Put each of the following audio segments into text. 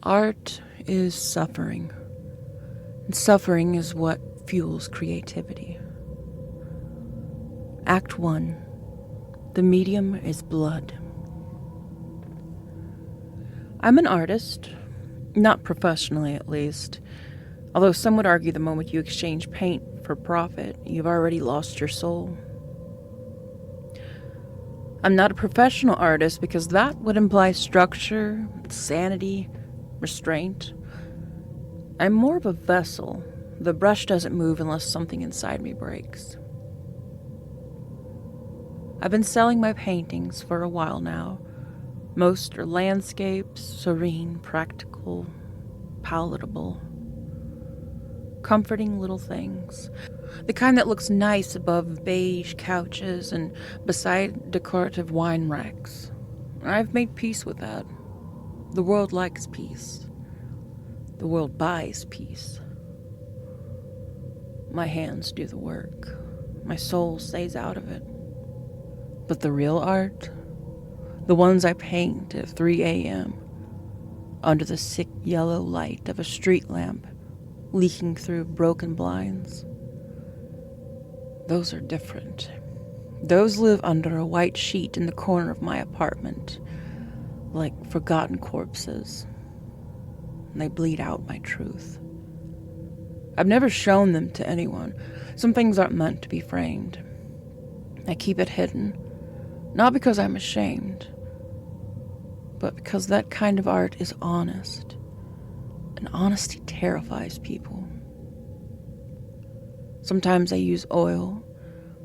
Art is suffering, and suffering is what fuels creativity. Act 1. The medium is blood. I'm an artist, not professionally at least, although some would argue the moment you exchange paint for profit, you've already lost your soul. I'm not a professional artist because that would imply structure, sanity, restraint. I'm more of a vessel. The brush doesn't move unless something inside me breaks. I've been selling my paintings for a while now. Most are landscapes, serene, practical, palatable. Comforting little things. The kind that looks nice above beige couches and beside decorative wine racks. I've made peace with that. The world likes peace. The world buys peace. My hands do the work. My soul stays out of it. But the real art, the ones I paint at 3 a.m., under the sick yellow light of a street lamp, leaking through broken blinds, those are different. Those live under a white sheet in the corner of my apartment, like forgotten corpses. They bleed out my truth. I've never shown them to anyone. Some things aren't meant to be framed. I keep it hidden, not because I'm ashamed, but because that kind of art is honest, and honesty terrifies people. Sometimes I use oil,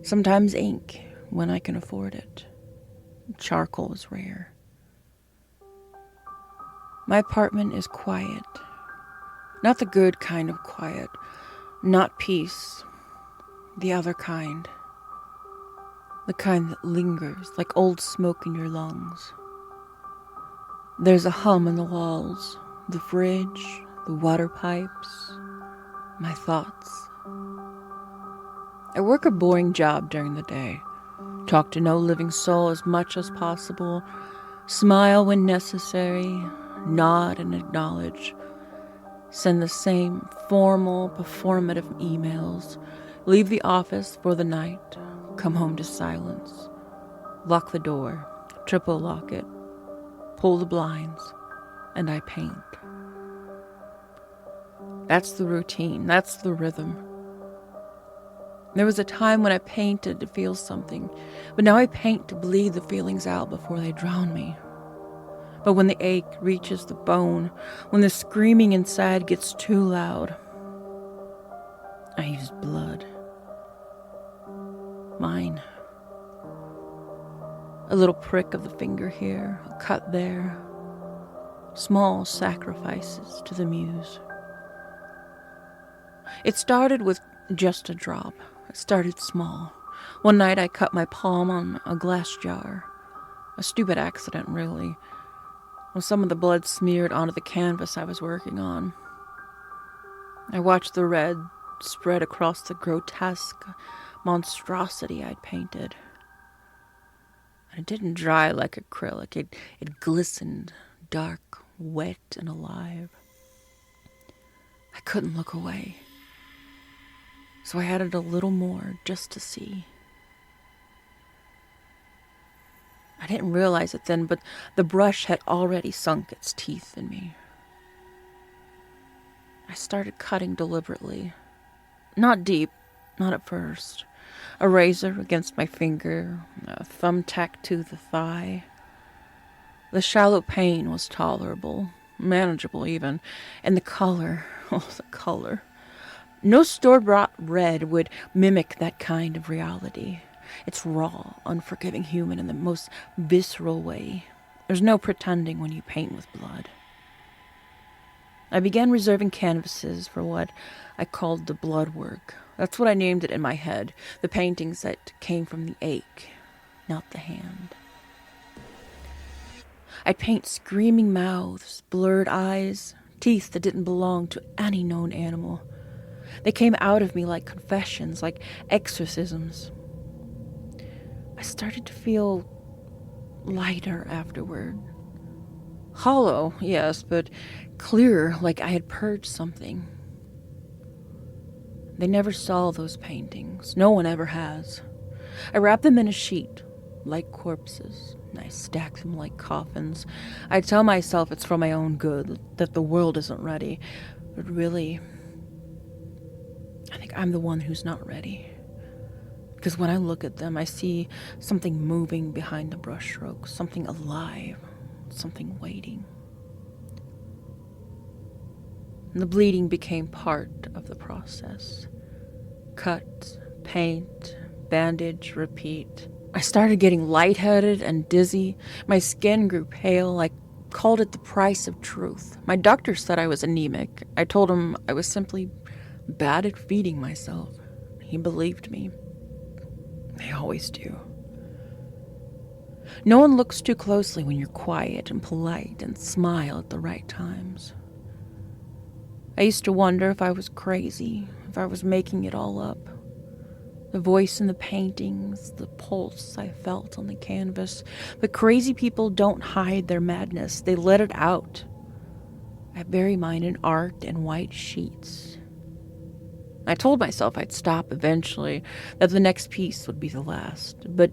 sometimes ink, when I can afford it. Charcoal is rare. My apartment is quiet. Not the good kind of quiet. Not peace. The other kind. The kind that lingers like old smoke in your lungs. There's a hum in the walls, the fridge, the water pipes, my thoughts. I work a boring job during the day. Talk to no living soul as much as possible. Smile when necessary. Nod and acknowledge. Send the same formal, performative emails. Leave the office for the night. Come home to silence. Lock the door. Triple lock it. Pull the blinds. And I paint. That's the routine. That's the rhythm. There was a time when I painted to feel something, but now I paint to bleed the feelings out before they drown me. But when the ache reaches the bone, when the screaming inside gets too loud, I use blood. Mine. A little prick of the finger here, a cut there. Small sacrifices to the muse. It started with just a drop. It started small. One night I cut my palm on a glass jar. A stupid accident, really. When some of the blood smeared onto the canvas I was working on. I watched the red spread across the grotesque monstrosity I'd painted. And it didn't dry like acrylic. It glistened, dark, wet, and alive. I couldn't look away. So I added a little more just to see. I didn't realize it then, but the brush had already sunk its teeth in me. I started cutting deliberately. Not deep, not at first. A razor against my finger, a thumbtack to the thigh. The shallow pain was tolerable, manageable even, and the color, the color. No store-bought red would mimic that kind of reality. It's raw, unforgiving human in the most visceral way. There's no pretending when you paint with blood. I began reserving canvases for what I called the blood work. That's what I named it in my head, the paintings that came from the ache, not the hand. I'd paint screaming mouths, blurred eyes, teeth that didn't belong to any known animal. They came out of me like confessions, like exorcisms. I started to feel lighter afterward. Hollow, yes, but clearer, like I had purged something. They never saw those paintings. No one ever has. I wrapped them in a sheet, like corpses, and I stacked them like coffins. I tell myself it's for my own good, that the world isn't ready. But really, I think I'm the one who's not ready. Because when I look at them, I see something moving behind the brushstrokes, something alive, something waiting. And the bleeding became part of the process. Cut, paint, bandage, repeat. I started getting lightheaded and dizzy. My skin grew pale. I called it the price of truth. My doctor said I was anemic. I told him I was simply bad at feeding myself. He believed me. They always do. No one looks too closely when you're quiet and polite and smile at the right times. I used to wonder if I was crazy, if I was making it all up. The voice in the paintings, the pulse I felt on the canvas. But crazy people don't hide their madness. They let it out. I bury mine in art and white sheets. I told myself I'd stop eventually, that the next piece would be the last. But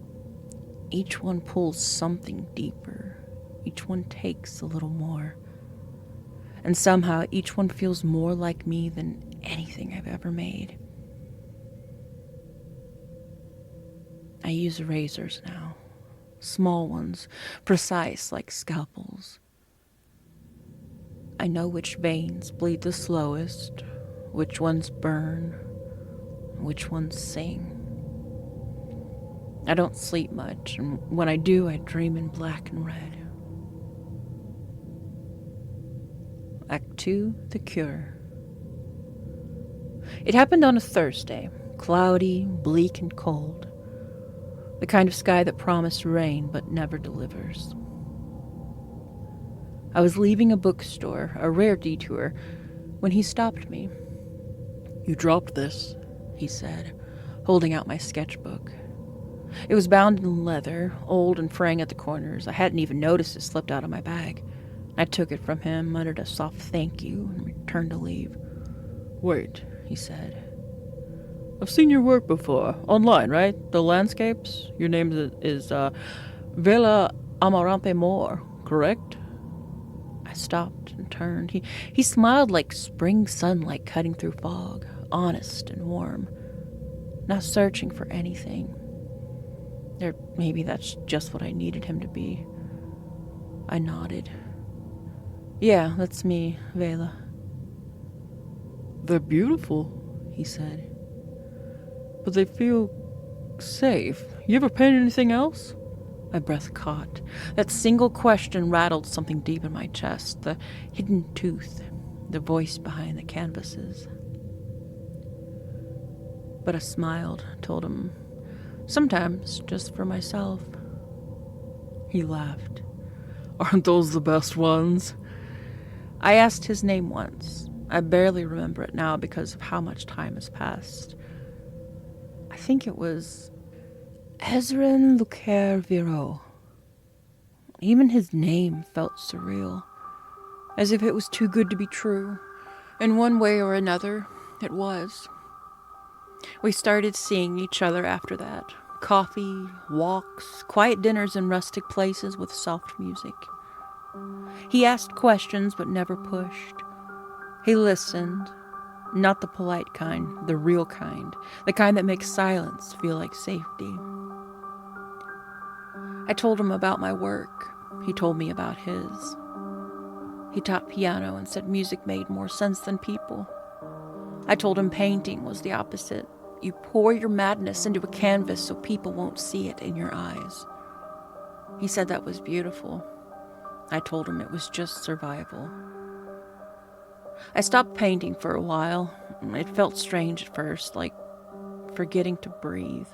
each one pulls something deeper. Each one takes a little more. And somehow each one feels more like me than anything I've ever made. I use razors now. Small ones, precise like scalpels. I know which veins bleed the slowest, which ones burn, which ones sing. I don't sleep much, and when I do, I dream in black and red. Act 2, The Cure. It happened on a Thursday, cloudy, bleak and cold. The kind of sky that promised rain but never delivers. I was leaving a bookstore, a rare detour, when he stopped me. "You dropped this," he said, holding out my sketchbook. It was bound in leather, old and fraying at the corners. I hadn't even noticed it slipped out of my bag. I took it from him, muttered a soft thank you, and turned to leave. "Wait," he said. "I've seen your work before. Online, right? The landscapes? Your name is Vela Amarante Moore, correct?" I stopped and turned. He smiled like spring sunlight cutting through fog, honest and warm, not searching for anything. Or maybe that's just what I needed him to be. I nodded. "Yeah, that's me, Vela." "They're beautiful," he said. "But they feel safe. You ever paint anything else?" My breath caught. That single question rattled something deep in my chest, the hidden tooth, the voice behind the canvases. But I smiled, told him, "Sometimes, just for myself." He laughed. "Aren't those the best ones?" I asked his name once. I barely remember it now because of how much time has passed. I think it was Ezrin Lucaire Viro. Even his name felt surreal, as if it was too good to be true. In one way or another, it was. We started seeing each other after that. Coffee, walks, quiet dinners in rustic places with soft music. He asked questions but never pushed. He listened, not the polite kind, the real kind, the kind that makes silence feel like safety. I told him about my work. He told me about his. He taught piano and said music made more sense than people. I told him painting was the opposite. You pour your madness into a canvas so people won't see it in your eyes. He said that was beautiful. I told him it was just survival. I stopped painting for a while. It felt strange at first, like forgetting to breathe,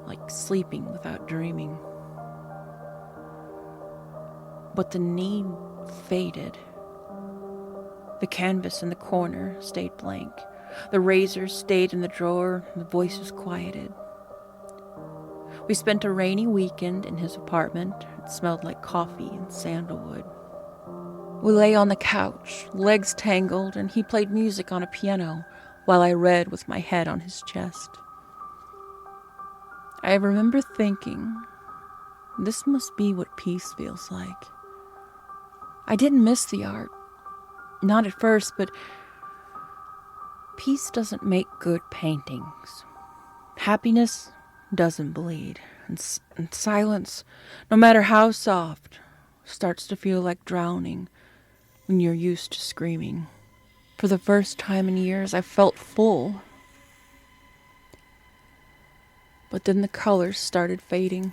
like sleeping without dreaming. But the need faded. The canvas in the corner stayed blank. The razors stayed in the drawer. The voices quieted. We spent a rainy weekend in his apartment. It smelled like coffee and sandalwood. We lay on the couch, legs tangled, and he played music on a piano while I read with my head on his chest. I remember thinking, this must be what peace feels like. I didn't miss the art. Not at first, but peace doesn't make good paintings. Happiness doesn't bleed. And silence, no matter how soft, starts to feel like drowning when you're used to screaming. For the first time in years, I felt full. But then the colors started fading.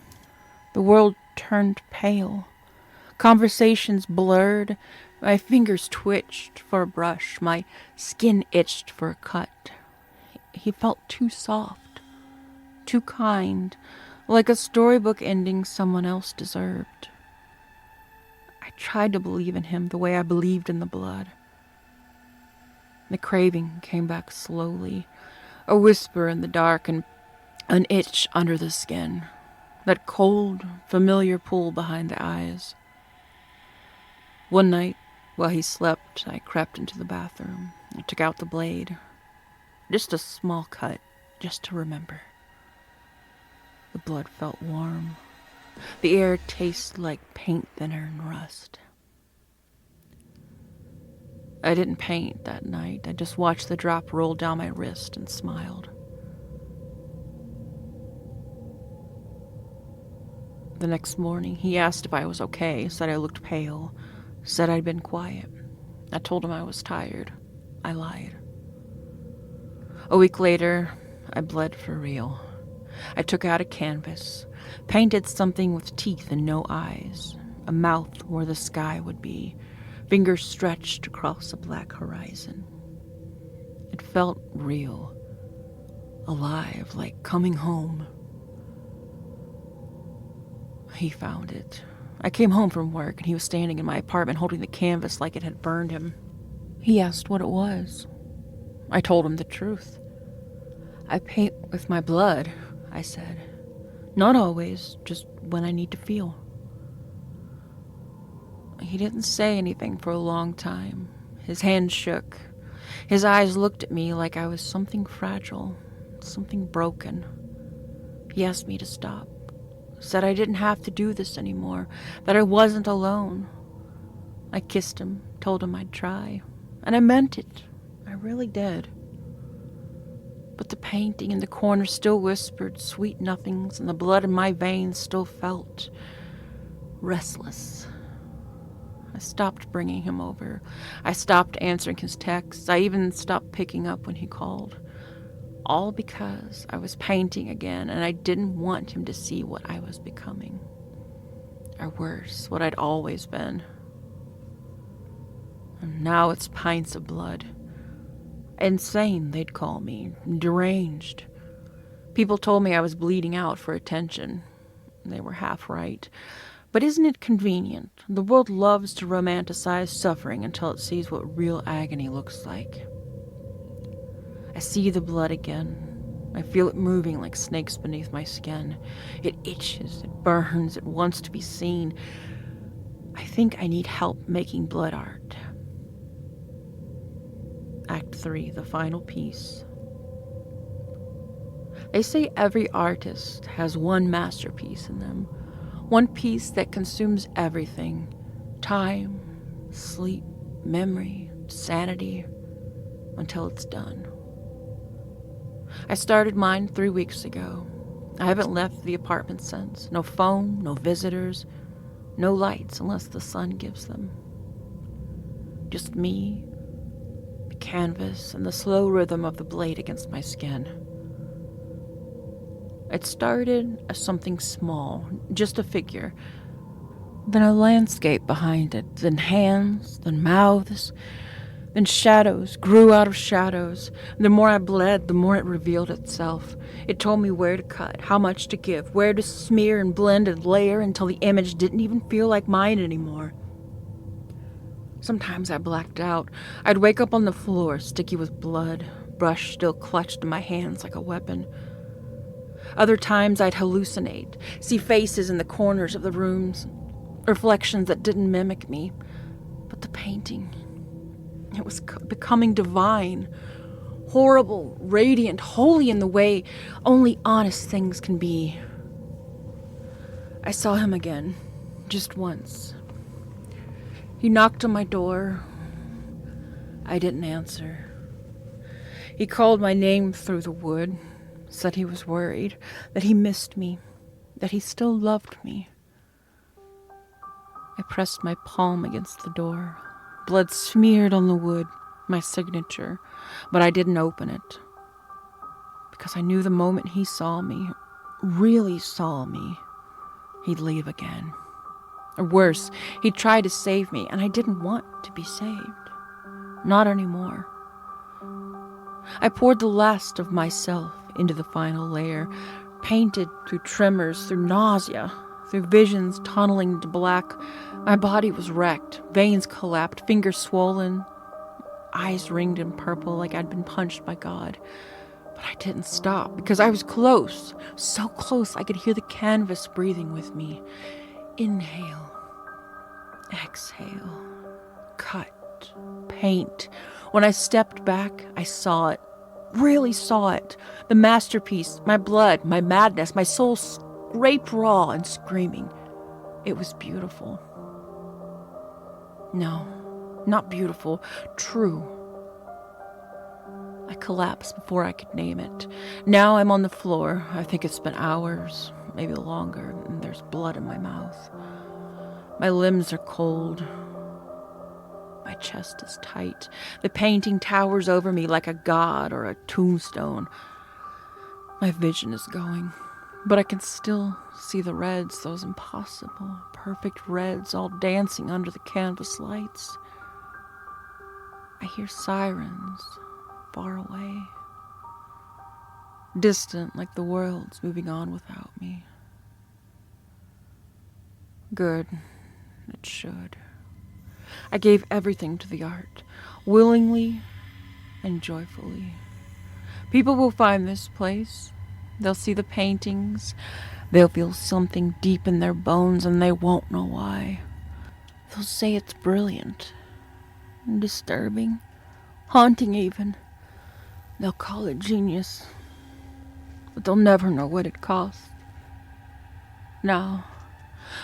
The world turned pale. Conversations blurred. My fingers twitched for a brush. My skin itched for a cut. He felt too soft, too kind, like a storybook ending someone else deserved. I tried to believe in him the way I believed in the blood. The craving came back slowly, a whisper in the dark and an itch under the skin, that cold, familiar pull behind the eyes. One night, while he slept, I crept into the bathroom. I took out the blade. Just a small cut, just to remember. The blood felt warm. The air tasted like paint thinner and rust. I didn't paint that night. I just watched the drop roll down my wrist and smiled. The next morning, he asked if I was okay, said I looked pale, said I'd been quiet. I told him I was tired. I lied. A week later, I bled for real. I took out a canvas, painted something with teeth and no eyes, a mouth where the sky would be, fingers stretched across a black horizon. It felt real, alive, like coming home. He found it. I came home from work and he was standing in my apartment holding the canvas like it had burned him. He asked what it was. I told him the truth. I paint with my blood, I said. Not always, just when I need to feel. He didn't say anything for a long time. His hand shook. His eyes looked at me like I was something fragile, something broken. He asked me to stop. Said I didn't have to do this anymore, that I wasn't alone. I kissed him, told him I'd try, and I meant it. I really did. But the painting in the corner still whispered sweet nothings, and the blood in my veins still felt restless. I stopped bringing him over. I stopped answering his texts. I even stopped picking up when he called. All because I was painting again, and I didn't want him to see what I was becoming. Or worse, what I'd always been. And now it's pints of blood. Insane, they'd call me. Deranged. People told me I was bleeding out for attention. They were half right. But isn't it convenient? The world loves to romanticize suffering until it sees what real agony looks like. I see the blood again. I feel it moving like snakes beneath my skin. It itches, it burns, it wants to be seen. I think I need help making blood art. Act 3, the final piece. They say every artist has one masterpiece in them. One piece that consumes everything. Time, sleep, memory, sanity, until it's done. I started mine 3 weeks ago. I haven't left the apartment since. No phone, no visitors, no lights unless the sun gives them. Just me, the canvas, and the slow rhythm of the blade against my skin. It started as something small, just a figure, then a landscape behind it, then hands, then mouths, then shadows grew out of shadows. The more I bled, the more it revealed itself. It told me where to cut, how much to give, where to smear and blend and layer until the image didn't even feel like mine anymore. Sometimes I blacked out. I'd wake up on the floor, sticky with blood, brush still clutched in my hands like a weapon. Other times I'd hallucinate, see faces in the corners of the rooms, reflections that didn't mimic me, But the painting, it was becoming divine, horrible, radiant, holy in the way only honest things can be. I saw him again, just once. He knocked on my door. I didn't answer. He called my name through the wood, said he was worried, that he missed me, that he still loved me. I pressed my palm against the door. Blood smeared on the wood, my signature, but I didn't open it. Because I knew the moment he saw me, really saw me, he'd leave again. Or worse, he'd try to save me, and I didn't want to be saved. Not anymore. I poured the last of myself into the final layer, painted through tremors, through nausea, through visions tunneling into black. My body was wrecked, veins collapsed, fingers swollen, eyes ringed in purple like I'd been punched by God. But I didn't stop because I was close, so close I could hear the canvas breathing with me. Inhale, exhale, cut, paint. When I stepped back, I saw it, really saw it. The masterpiece, my blood, my madness, my soul scraped raw and screaming. It was beautiful. No, not beautiful, true. I collapsed before I could name it. Now I'm on the floor. I think it's been hours, maybe longer, and there's blood in my mouth. My limbs are cold. My chest is tight. The painting towers over me like a god or a tombstone. My vision is going, but I can still see the reds, those impossible, perfect reds all dancing under the canvas lights. I hear sirens far away, distant like the world's moving on without me. Good, it should. I gave everything to the art, willingly and joyfully. People will find this place. They'll see the paintings. They'll feel something deep in their bones and they won't know why. They'll say it's brilliant, disturbing, haunting even. They'll call it genius, but they'll never know what it cost. Now,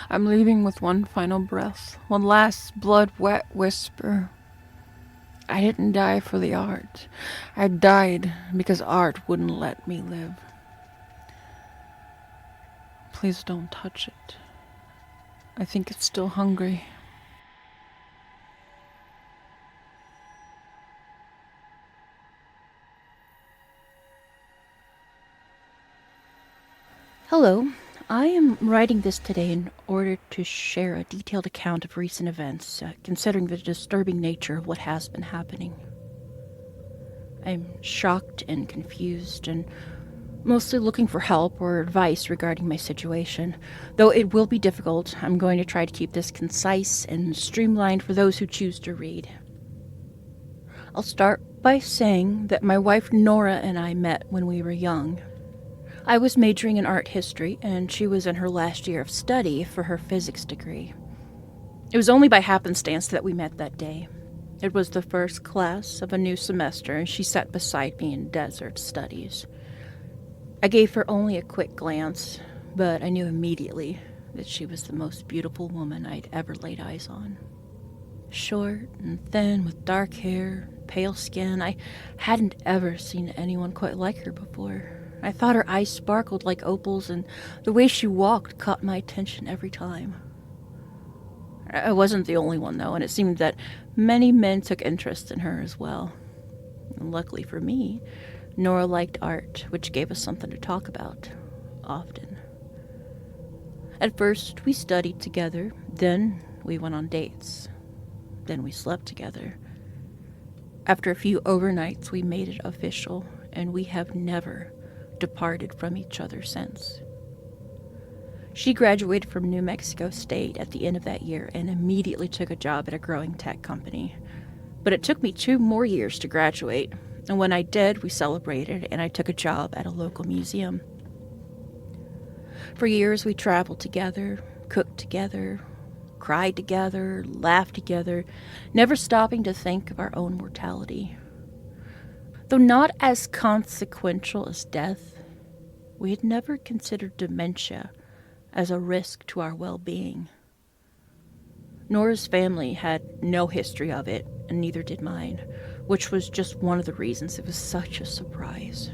I'm leaving with one final breath, one last blood-wet whisper. I didn't die for the art. I died because art wouldn't let me live. Please don't touch it. I think it's still hungry. Hello. I am writing this today in order to share a detailed account of recent events, considering the disturbing nature of what has been happening. I'm shocked and confused and mostly looking for help or advice regarding my situation. Though it will be difficult, I'm going to try to keep this concise and streamlined for those who choose to read. I'll start by saying that my wife Nora and I met when we were young. I was majoring in art history, and she was in her last year of study for her physics degree. It was only by happenstance that we met that day. It was the first class of a new semester, and she sat beside me in desert studies. I gave her only a quick glance, but I knew immediately that she was the most beautiful woman I'd ever laid eyes on. Short and thin, with dark hair, pale skin, I hadn't ever seen anyone quite like her before. I thought her eyes sparkled like opals, and the way she walked caught my attention every time. I wasn't the only one, though, and it seemed that many men took interest in her as well. And luckily for me, Nora liked art, which gave us something to talk about, often. At first, we studied together, then we went on dates, then we slept together. After a few overnights, we made it official, and we have never departed from each other since. She graduated from New Mexico State at the end of that year and immediately took a job at a growing tech company. But it took me 2 more years to graduate, and when I did, we celebrated and I took a job at a local museum. For years we traveled together, cooked together, cried together, laughed together, never stopping to think of our own mortality. Though not as consequential as death, we had never considered dementia as a risk to our well-being. Nora's family had no history of it, and neither did mine, which was just one of the reasons it was such a surprise.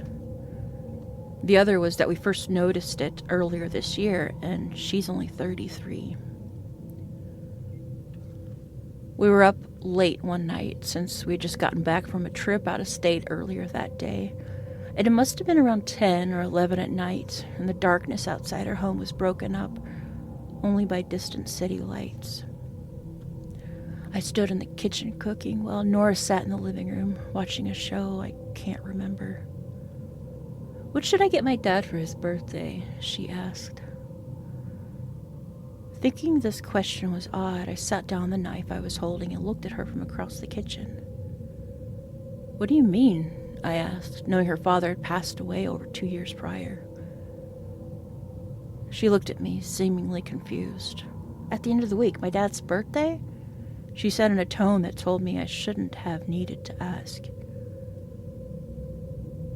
The other was that we first noticed it earlier this year, and she's only 33. We were up late one night since we had just gotten back from a trip out of state earlier that day, and it must have been around 10 or 11 at night, and the darkness outside our home was broken up only by distant city lights. I stood in the kitchen cooking while Nora sat in the living room watching a show I can't remember. "What should I get my dad for his birthday?" she asked. Thinking this question was odd, I sat down the knife I was holding and looked at her from across the kitchen. "What do you mean?" I asked, knowing her father had passed away over 2 years prior. She looked at me, seemingly confused. "At the end of the week, my dad's birthday?" she said in a tone that told me I shouldn't have needed to ask.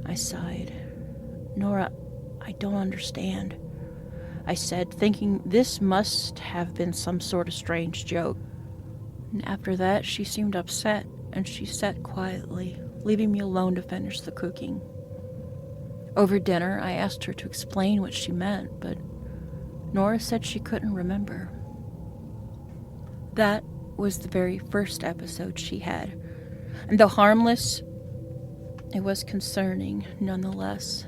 I sighed. "Nora, I don't understand," I said, thinking this must have been some sort of strange joke. And after that, she seemed upset, and she sat quietly, leaving me alone to finish the cooking. Over dinner, I asked her to explain what she meant, but Nora said she couldn't remember. That was the very first episode she had, and though harmless, it was concerning nonetheless.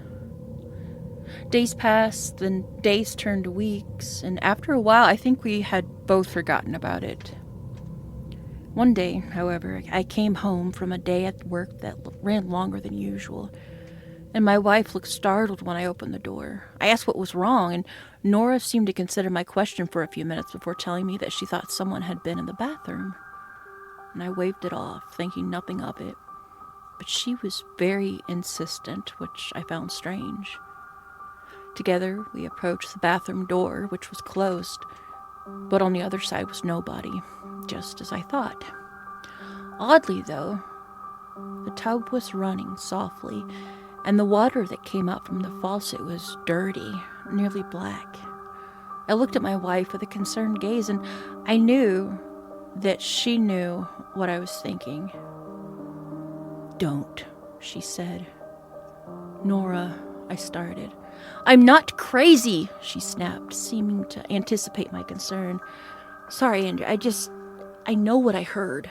Days passed, then days turned to weeks, and after a while I think we had both forgotten about it. One day, however, I came home from a day at work that ran longer than usual, and my wife looked startled when I opened the door. I asked what was wrong, and Nora seemed to consider my question for a few minutes before telling me that she thought someone had been in the bathroom. And I waved it off, thinking nothing of it. But she was very insistent, which I found strange. Together, we approached the bathroom door, which was closed, but on the other side was nobody, just as I thought. Oddly, though, the tub was running softly, and the water that came out from the faucet was dirty, nearly black. I looked at my wife with a concerned gaze, and I knew that she knew what I was thinking. "Don't," she said. "Nora," I started. "I'm not crazy," she snapped, seeming to anticipate my concern. "Sorry, Andrew, I know what I heard."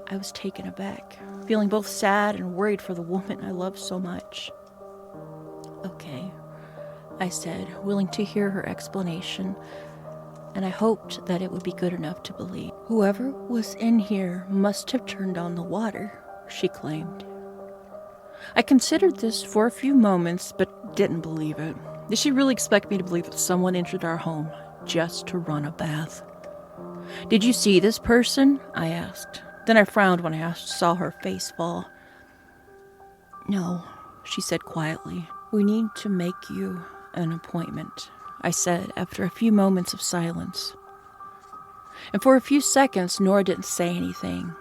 I was taken aback, feeling both sad and worried for the woman I loved so much. "Okay," I said, willing to hear her explanation, and I hoped that it would be good enough to believe. "Whoever was in here must have turned on the water," she claimed. I considered this for a few moments, but didn't believe it. Did she really expect me to believe that someone entered our home just to run a bath? "Did you see this person?" I asked. Then I frowned when I saw her face fall. "No," she said quietly. "We need to make you an appointment," I said after a few moments of silence. And for a few seconds, Nora didn't say anything.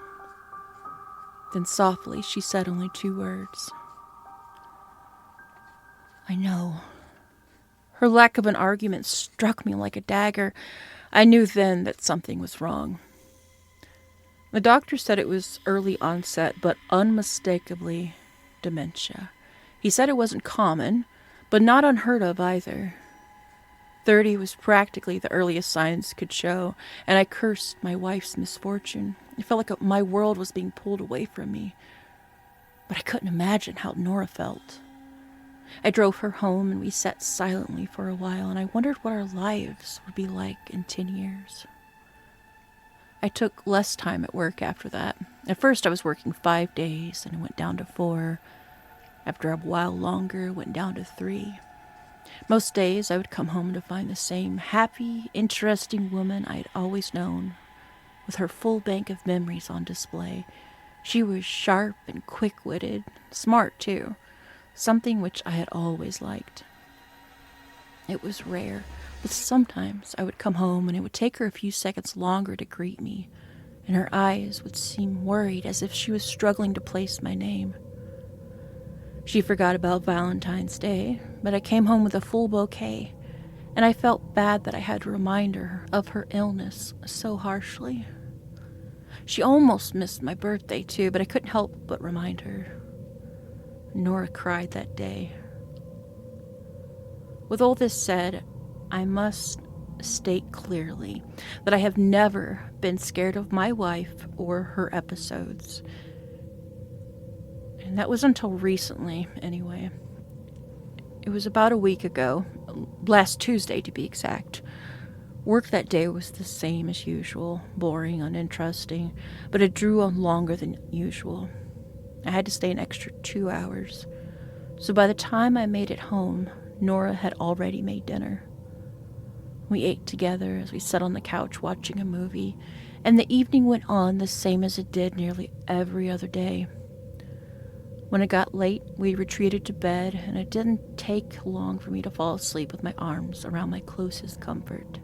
Then softly, she said only 2 words. "I know." Her lack of an argument struck me like a dagger. I knew then that something was wrong. The doctor said it was early onset, but unmistakably dementia. He said it wasn't common, but not unheard of either. 30 was practically the earliest signs could show, and I cursed my wife's misfortune. It felt like my world was being pulled away from me, but I couldn't imagine how Nora felt. I drove her home, and we sat silently for a while, and I wondered what our lives would be like in 10 years. I took less time at work after that. At first, I was working 5 days, and it went down to 4. After a while longer, it went down to 3. Most days, I would come home to find the same happy, interesting woman I had always known, with her full bank of memories on display. She was sharp and quick-witted, smart too, something which I had always liked. It was rare, but sometimes I would come home and it would take her a few seconds longer to greet me, and her eyes would seem worried as if she was struggling to place my name. She forgot about Valentine's Day, but I came home with a full bouquet, and I felt bad that I had to remind her of her illness so harshly. She almost missed my birthday too, but I couldn't help but remind her. Nora cried that day. With all this said, I must state clearly that I have never been scared of my wife or her episodes. And that was until recently, anyway. It was about a week ago, last Tuesday to be exact. Work that day was the same as usual, boring, uninteresting, but it drew on longer than usual. I had to stay an extra 2 hours, so by the time I made it home, Nora had already made dinner. We ate together as we sat on the couch watching a movie, and the evening went on the same as it did nearly every other day. When it got late, we retreated to bed, and it didn't take long for me to fall asleep with my arms around my closest comfort.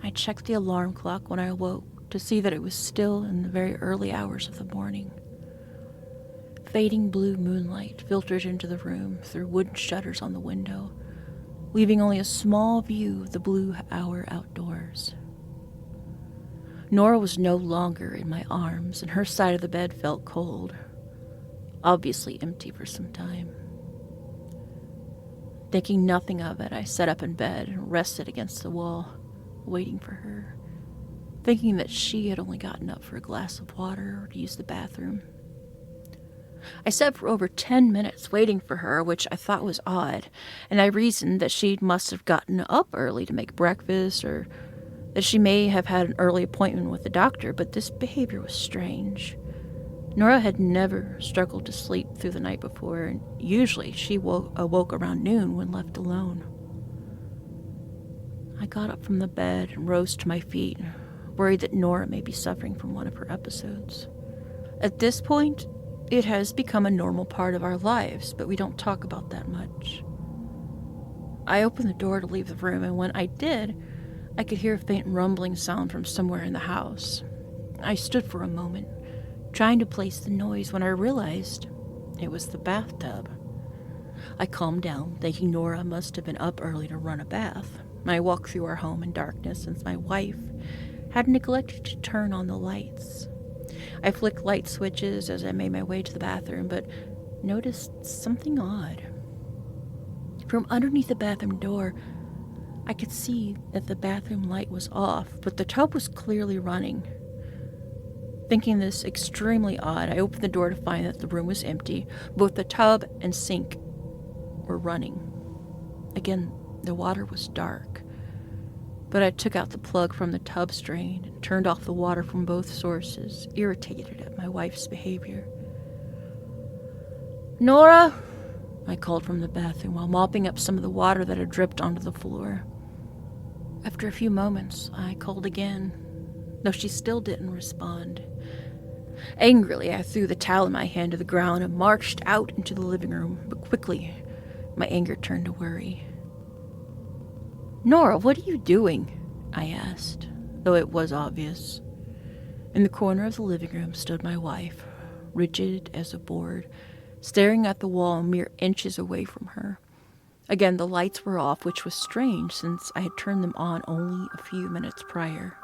I checked the alarm clock when I awoke to see that it was still in the very early hours of the morning. Fading blue moonlight filtered into the room through wooden shutters on the window, leaving only a small view of the blue hour outdoors. Nora was no longer in my arms, and her side of the bed felt cold, obviously empty for some time. Thinking nothing of it, I sat up in bed and rested against the wall, waiting for her, thinking that she had only gotten up for a glass of water or to use the bathroom. I sat for over 10 minutes waiting for her, which I thought was odd, and I reasoned that she must have gotten up early to make breakfast or that she may have had an early appointment with the doctor, but this behavior was strange. Nora had never struggled to sleep through the night before, and usually she awoke around noon when left alone. I got up from the bed and rose to my feet, worried that Nora may be suffering from one of her episodes. At this point, it has become a normal part of our lives, but we don't talk about that much. I opened the door to leave the room, and when I did, I could hear a faint rumbling sound from somewhere in the house. I stood for a moment, trying to place the noise when I realized it was the bathtub. I calmed down, thinking Nora must have been up early to run a bath. I walked through our home in darkness since my wife had neglected to turn on the lights. I flicked light switches as I made my way to the bathroom, but noticed something odd. From underneath the bathroom door, I could see that the bathroom light was off, but the tub was clearly running. Thinking this extremely odd, I opened the door to find that the room was empty. Both the tub and sink were running. Again, the water was dark, but I took out the plug from the tub strain and turned off the water from both sources, irritated at my wife's behavior. "Nora!" I called from the bathroom while mopping up some of the water that had dripped onto the floor. After a few moments, I called again, though she still didn't respond. Angrily, I threw the towel in my hand to the ground and marched out into the living room, but quickly, my anger turned to worry. "Nora, what are you doing?" I asked, though it was obvious. In the corner of the living room stood my wife, rigid as a board, staring at the wall mere inches away from her. Again, the lights were off, which was strange since I had turned them on only a few minutes prior.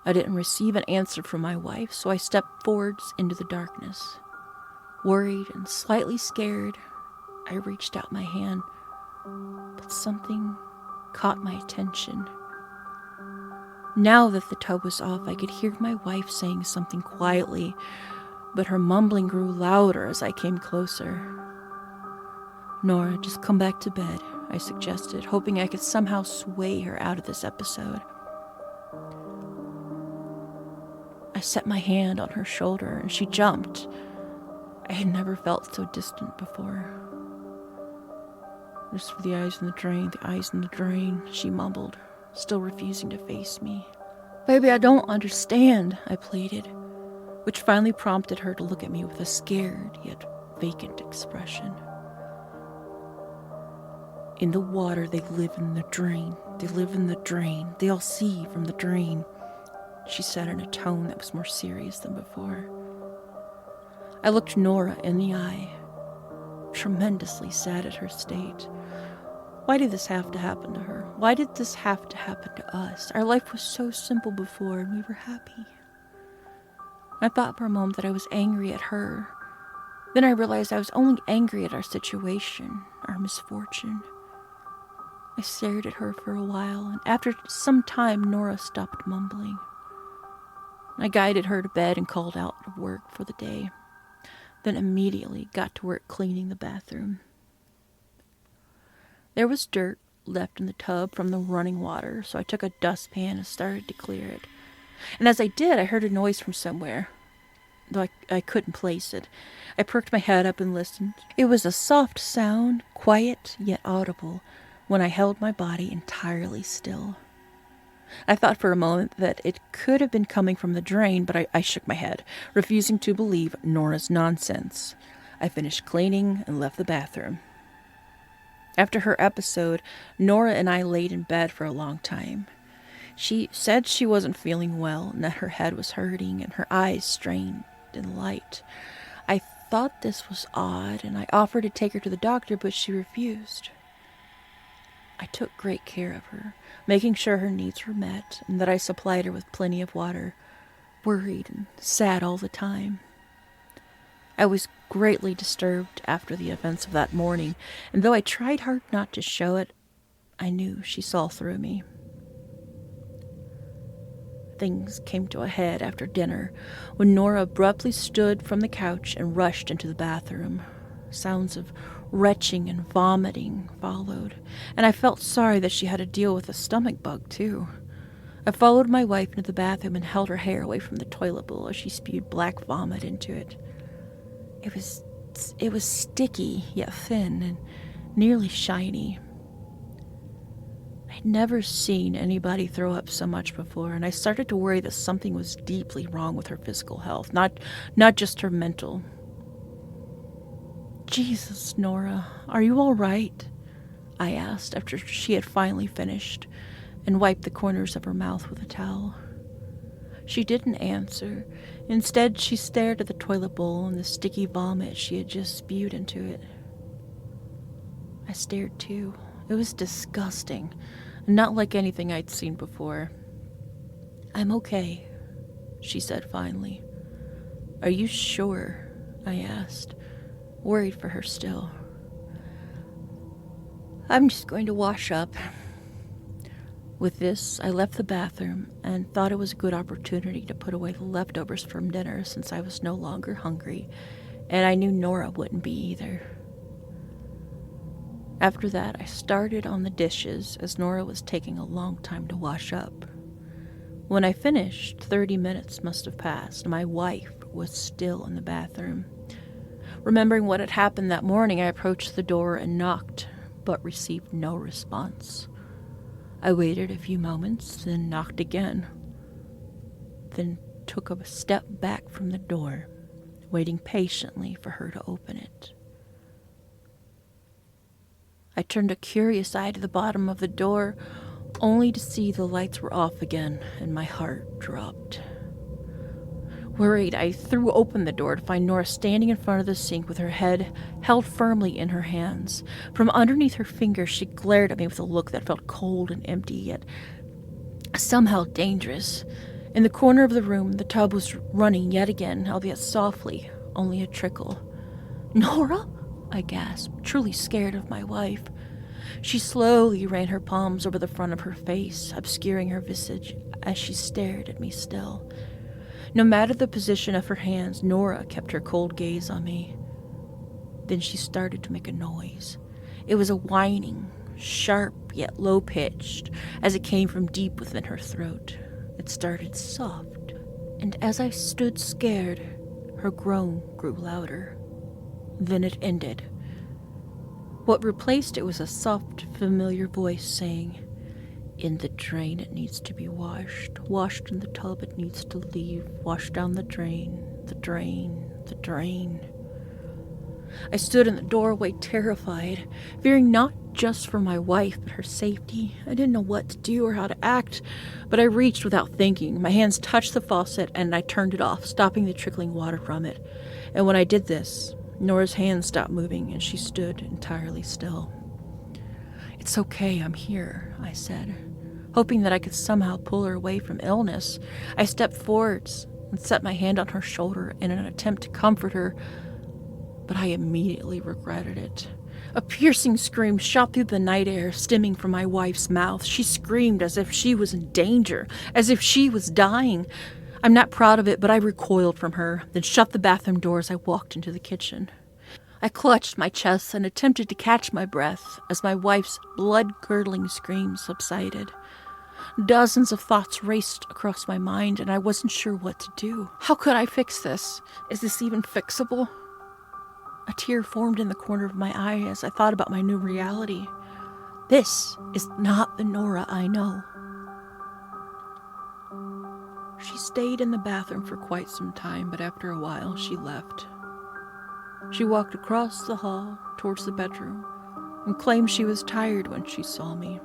I didn't receive an answer from my wife, so I stepped forwards into the darkness. Worried and slightly scared, I reached out my hand, but something caught my attention. Now that the tub was off, I could hear my wife saying something quietly, but her mumbling grew louder as I came closer. "Nora, just come back to bed," I suggested, hoping I could somehow sway her out of this episode. I set my hand on her shoulder and she jumped. I had never felt so distant before. "Just for the eyes in the drain, the eyes in the drain," she mumbled, still refusing to face me. "Baby, I don't understand," I pleaded, which finally prompted her to look at me with a scared yet vacant expression. In the water, they live in the drain. They live in the drain. They all see from the drain, she said in a tone that was more serious than before. I looked Nora in the eye, tremendously sad at her state. Why did this have to happen to her? Why did this have to happen to us? Our life was so simple before and we were happy. I thought for a moment that I was angry at her. Then I realized I was only angry at our situation, our misfortune. I stared at her for a while, and after some time, Nora stopped mumbling. I guided her to bed and called out of work for the day, then immediately got to work cleaning the bathroom. There was dirt left in the tub from the running water, so I took a dustpan and started to clear it. And as I did, I heard a noise from somewhere, though I couldn't place it. I perked my head up and listened. It was a soft sound, quiet yet audible, when I held my body entirely still. I thought for a moment that it could have been coming from the drain, but I shook my head, refusing to believe Nora's nonsense. I finished cleaning and left the bathroom. After her episode, Nora and I laid in bed for a long time. She said she wasn't feeling well and that her head was hurting and her eyes strained in light. I thought this was odd, and I offered to take her to the doctor, but she refused. I took great care of her, making sure her needs were met and that I supplied her with plenty of water, worried and sad all the time. I was greatly disturbed after the events of that morning, and though I tried hard not to show it, I knew she saw through me. Things came to a head after dinner, when Nora abruptly stood from the couch and rushed into the bathroom. Sounds of retching and vomiting followed, and I felt sorry that she had to deal with a stomach bug, too. I followed my wife into the bathroom and held her hair away from the toilet bowl as she spewed black vomit into it. It was sticky, yet thin, and nearly shiny. I'd never seen anybody throw up so much before, and I started to worry that something was deeply wrong with her physical health, not just her mental. Jesus, Nora, are you all right? I asked after she had finally finished and wiped the corners of her mouth with a towel. She didn't answer. Instead, she stared at the toilet bowl and the sticky vomit she had just spewed into it. I stared too. It was disgusting, not like anything I'd seen before. I'm okay, she said finally. Are you sure? I asked, worried for her still. I'm just going to wash up. With this, I left the bathroom and thought it was a good opportunity to put away the leftovers from dinner since I was no longer hungry, and I knew Nora wouldn't be either. After that, I started on the dishes as Nora was taking a long time to wash up. When I finished, 30 minutes must have passed, and my wife was still in the bathroom. Remembering what had happened that morning, I approached the door and knocked, but received no response. I waited a few moments, then knocked again, then took a step back from the door, waiting patiently for her to open it. I turned a curious eye to the bottom of the door, only to see the lights were off again, and my heart dropped. Worried, I threw open the door to find Nora standing in front of the sink with her head held firmly in her hands. From underneath her fingers, she glared at me with a look that felt cold and empty, yet somehow dangerous. In the corner of the room, the tub was running yet again, albeit softly, only a trickle. Nora? I gasped, truly scared of my wife. She slowly ran her palms over the front of her face, obscuring her visage as she stared at me still. No matter the position of her hands, Nora kept her cold gaze on me. Then she started to make a noise. It was a whining, sharp yet low-pitched, as it came from deep within her throat. It started soft, and as I stood scared, her groan grew louder. Then it ended. What replaced it was a soft, familiar voice saying, "In the drain it needs to be washed. Washed in the tub it needs to leave. Washed down the drain, the drain, the drain." I stood in the doorway terrified, fearing not just for my wife, but her safety. I didn't know what to do or how to act, but I reached without thinking. My hands touched the faucet and I turned it off, stopping the trickling water from it. And when I did this, Nora's hands stopped moving and she stood entirely still. "It's okay, I'm here," I said, hoping that I could somehow pull her away from illness. I stepped forwards and set my hand on her shoulder in an attempt to comfort her, but I immediately regretted it. A piercing scream shot through the night air, stemming from my wife's mouth. She screamed as if she was in danger, as if she was dying. I'm not proud of it, but I recoiled from her, then shut the bathroom door as I walked into the kitchen. I clutched my chest and attempted to catch my breath as my wife's blood-curdling screams subsided. Dozens of thoughts raced across my mind, and I wasn't sure what to do. How could I fix this? Is this even fixable? A tear formed in the corner of my eye as I thought about my new reality. This is not the Nora I know. She stayed in the bathroom for quite some time, but after a while she left. She walked across the hall towards the bedroom and claimed she was tired when she saw me.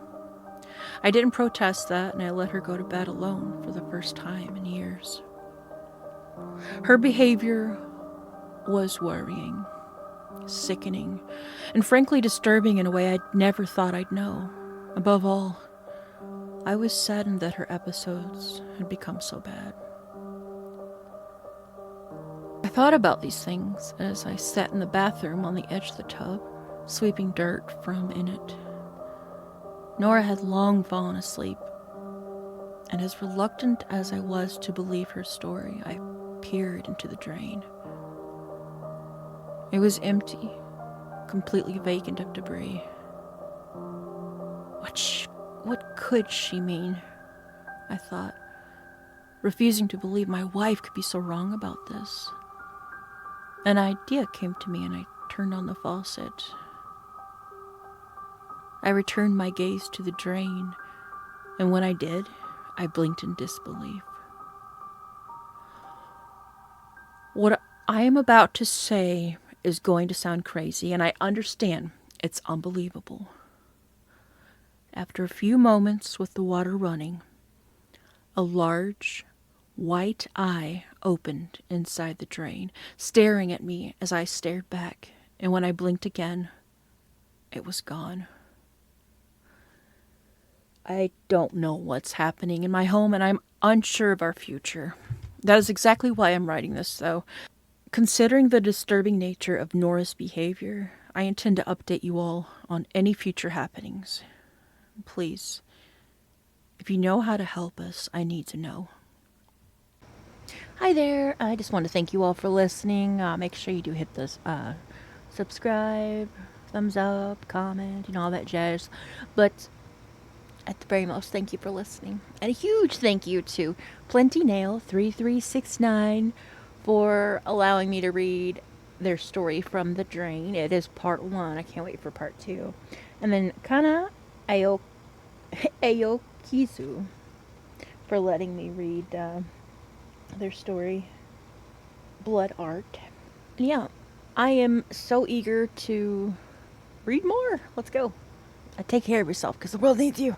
I didn't protest that, and I let her go to bed alone for the first time in years. Her behavior was worrying, sickening, and frankly disturbing in a way I'd never thought I'd know. Above all, I was saddened that her episodes had become so bad. I thought about these things as I sat in the bathroom on the edge of the tub, sweeping dirt from in it. Nora had long fallen asleep, and as reluctant as I was to believe her story, I peered into the drain. It was empty, completely vacant of debris. What could she mean? I thought, refusing to believe my wife could be so wrong about this. An idea came to me and I turned on the faucet. I returned my gaze to the drain, and when I did, I blinked in disbelief. What I am about to say is going to sound crazy, and I understand it's unbelievable. After a few moments with the water running, a large, white eye opened inside the drain, staring at me as I stared back, and when I blinked again, it was gone. I don't know what's happening in my home, and I'm unsure of our future. That is exactly why I'm writing this, though. Considering the disturbing nature of Nora's behavior, I intend to update you all on any future happenings. Please, if you know how to help us, I need to know. Hi there. I just want to thank you all for listening. Make sure you do hit the subscribe, thumbs up, comment, all that jazz. But at the very most, thank you for listening. And a huge thank you to PlentyNail3369 for allowing me to read their story from the drain. It is part 1. I can't wait for part 2. And then Kana Aokizu for letting me read their story, Blood Art. And yeah, I am so eager to read more. Let's go. Take care of yourself because the world needs you.